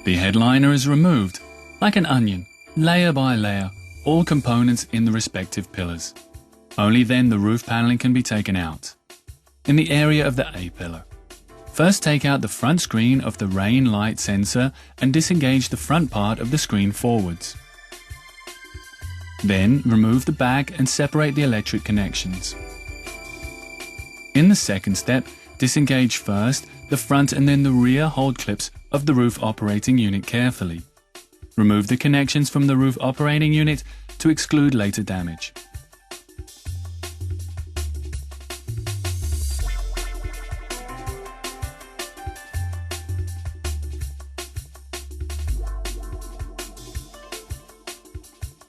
The headliner is removed, like an onion, layer by layer, all components in the respective pillars. Only then the roof paneling can be taken out. In the area of the A pillar, first take out the front screen of the rain light sensor and disengage the front part of the screen forwards. Then remove the back and separate the electric connections. In the second step, disengage first the front and then the rear hold clips of the roof operating unit carefully. Remove the connections from the roof operating unit to exclude later damage.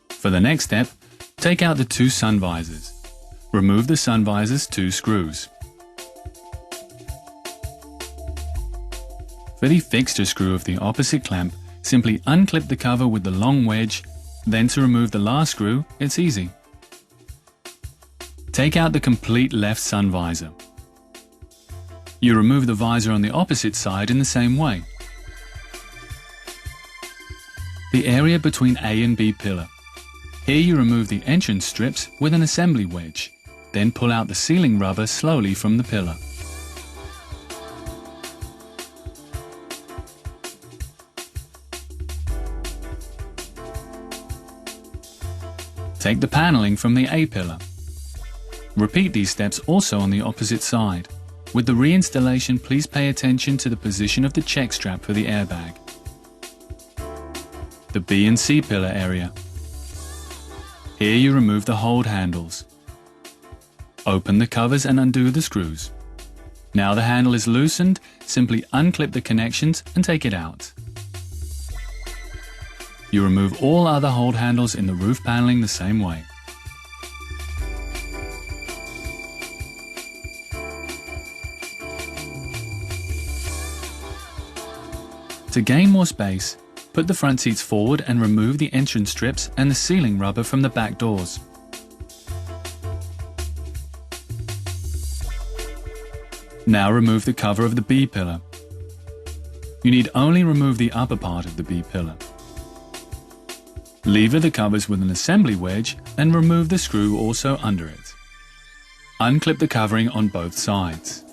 For the next step, take out the two sun visors. Remove the sun visor's two screws. For the fixture screw of the opposite clamp, simply unclip the cover with the long wedge, then to remove the last screw, it's easy. Take out the complete left sun visor. You remove the visor on the opposite side in the same way. The area between A and B pillar. Here you remove the entrance strips with an assembly wedge, then pull out the sealing rubber slowly from the pillar. Take the paneling from the A pillar. Repeat these steps also on the opposite side. With the reinstallation, please pay attention to the position of the check strap for the airbag. The B and C pillar area. Here you remove the hold handles. Open the covers and undo the screws. Now the handle is loosened, simply unclip the connections and take it out. You remove all other hold handles in the roof paneling the same way. To gain more space, put the front seats forward and remove the entrance strips and the sealing rubber from the back doors. Now remove the cover of the B pillar. You need only remove the upper part of the B pillar. Lever the covers with an assembly wedge and remove the screw also under it. Unclip the covering on both sides.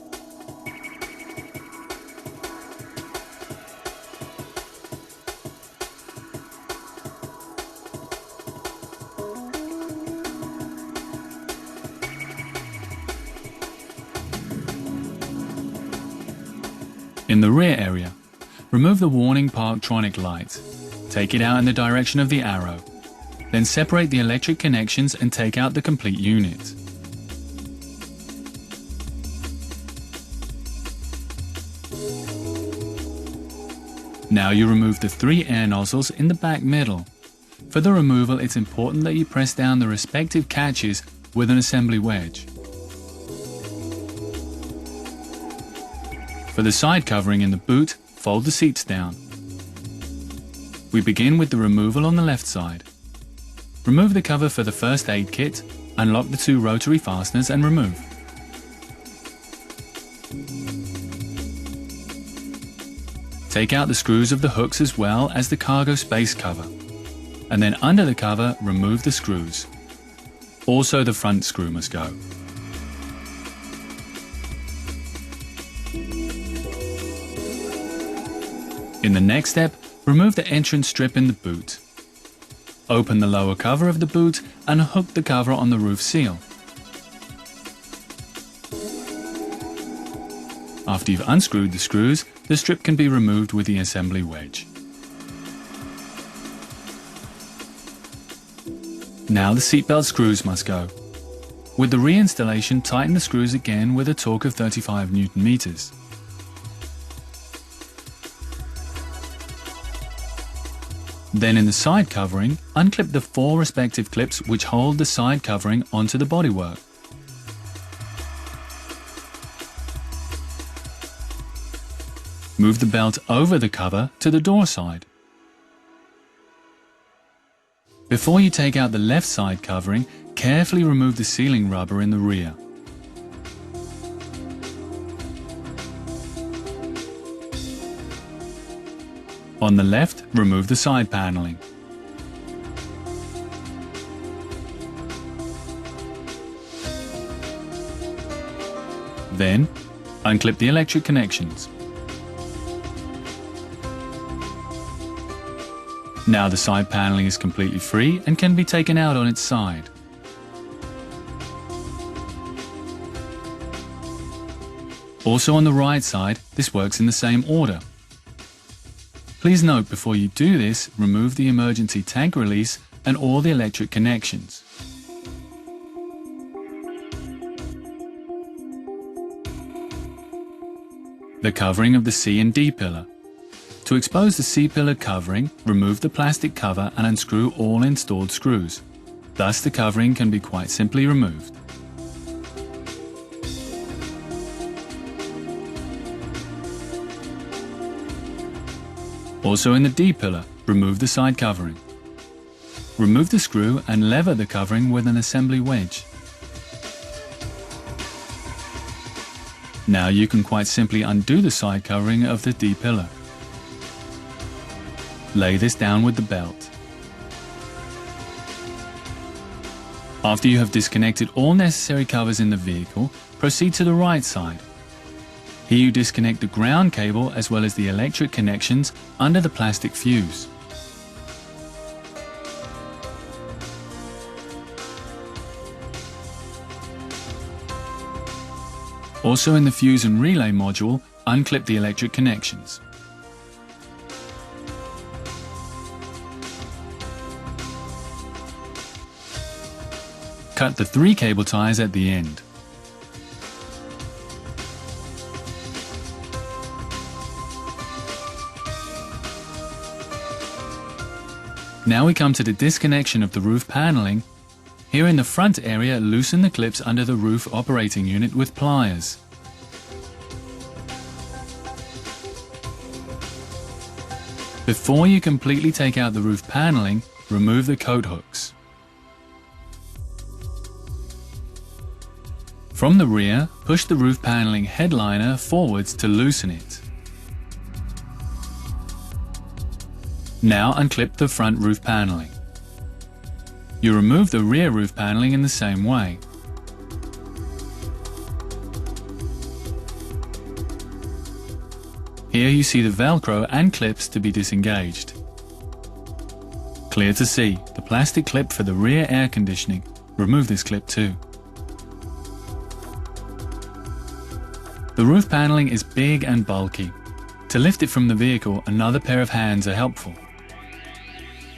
In the rear area, remove the warning Parktronic light. Take it out in the direction of the arrow. Then separate the electric connections and take out the complete unit. Now you remove the 3 air nozzles in the back middle. For the removal, it's important that you press down the respective catches with an assembly wedge. For the side covering in the boot, fold the seats down. We begin with the removal on the left side. Remove the cover for the first aid kit, unlock the 2 rotary fasteners and remove. Take out the screws of the hooks as well as the cargo space cover. And then under the cover, remove the screws. Also the front screw must go. In the next step, remove the entrance strip in the boot. Open the lower cover of the boot and hook the cover on the roof seal. After you've unscrewed the screws, the strip can be removed with the assembly wedge. Now the seatbelt screws must go. With the reinstallation, tighten the screws again with a torque of 35 Newton meters. Then in the side covering, unclip the 4 respective clips which hold the side covering onto the bodywork. Move the belt over the cover to the door side. Before you take out the left side covering, carefully remove the sealing rubber in the rear. On the left, remove the side paneling. Then, unclip the electric connections. Now the side paneling is completely free and can be taken out on its side. Also on the right side, this works in the same order. Please note, before you do this, remove the emergency tank release and all the electric connections. The covering of the C and D pillar. To expose the C pillar covering, remove the plastic cover and unscrew all installed screws. Thus the covering can be quite simply removed. Also in the D pillar, remove the side covering. Remove the screw and lever the covering with an assembly wedge. Now you can quite simply undo the side covering of the D pillar. Lay this down with the belt. After you have disconnected all necessary covers in the vehicle, proceed to the right side. Here you disconnect the ground cable as well as the electric connections under the plastic fuse. Also in the fuse and relay module, unclip the electric connections. Cut the 3 cable ties at the end. Now we come to the disconnection of the roof paneling. Here in the front area, loosen the clips under the roof operating unit with pliers. Before you completely take out the roof paneling, remove the coat hooks. From the rear, push the roof paneling headliner forwards to loosen it. Now unclip the front roof paneling. You remove the rear roof paneling in the same way. Here you see the Velcro and clips to be disengaged. Clear to see, the plastic clip for the rear air conditioning. Remove this clip too. The roof paneling is big and bulky. To lift it from the vehicle, another pair of hands are helpful.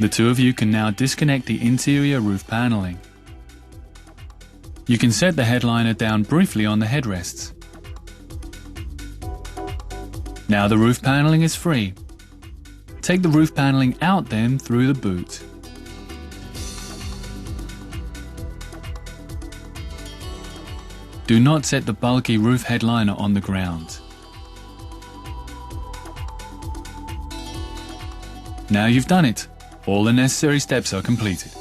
The two of you can now disconnect the interior roof paneling. You can set the headliner down briefly on the headrests. Now the roof paneling is free. Take the roof paneling out then through the boot. Do not set the bulky roof headliner on the ground. Now you've done it. All the necessary steps are completed.